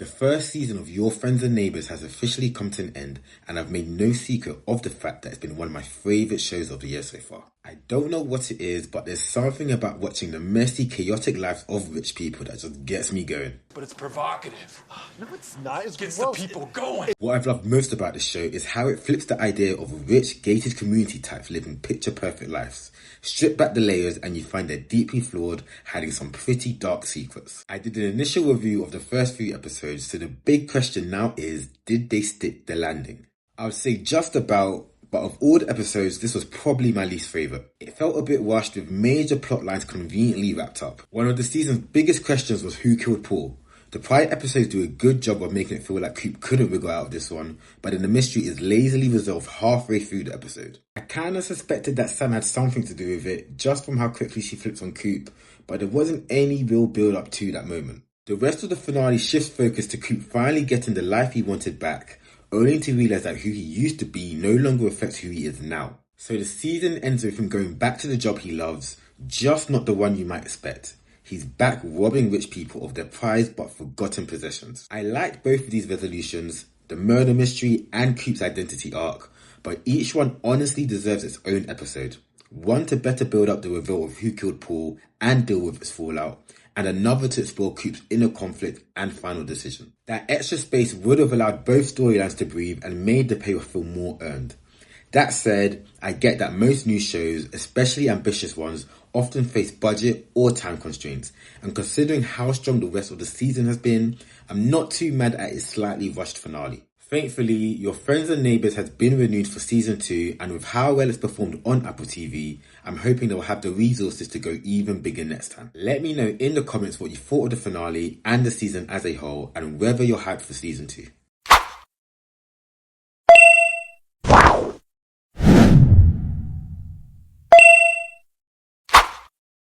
The first season of Your Friends and Neighbours has officially come to an end, and I've made no secret of the fact that it's been one of my favourite shows of the year so far. I don't know what it is, but there's something about watching the messy, chaotic lives of rich people that just gets me going. But it's provocative. No, it's not. It gets the people going. What I've loved most about the show is how it flips the idea of rich, gated community types living picture-perfect lives. Strip back the layers and you find they're deeply flawed, hiding some pretty dark secrets. I did an initial review of the first 3 episodes, so the big question now is, did they stick the landing? I would say just about, but of all the episodes, this was probably my least favourite. It felt a bit rushed with major plot lines conveniently wrapped up. One of the season's biggest questions was who killed Paul. The prior episodes do a good job of making it feel like Coop couldn't wiggle out of this one, but then the mystery is lazily resolved halfway through the episode. I kinda suspected that Sam had something to do with it, just from how quickly she flips on Coop, but there wasn't any real build up to that moment. The rest of the finale shifts focus to Coop finally getting the life he wanted back, only to realise that who he used to be no longer affects who he is now. So the season ends with him going back to the job he loves, just not the one you might expect. He's back robbing rich people of their prized but forgotten possessions. I liked both of these resolutions, the murder mystery and Coop's identity arc, but each one honestly deserves its own episode. One to better build up the reveal of who killed Paul and deal with its fallout, and another to explore Coop's inner conflict and final decision. That extra space would have allowed both storylines to breathe and made the payoff feel more earned. That said, I get that most new shows, especially ambitious ones, often face budget or time constraints, and considering how strong the rest of the season has been, I'm not too mad at its slightly rushed finale. Thankfully, Your Friends and Neighbours has been renewed for season 2, and with how well it's performed on Apple TV, I'm hoping they'll have the resources to go even bigger next time. Let me know in the comments what you thought of the finale and the season as a whole, and whether you're hyped for season 2.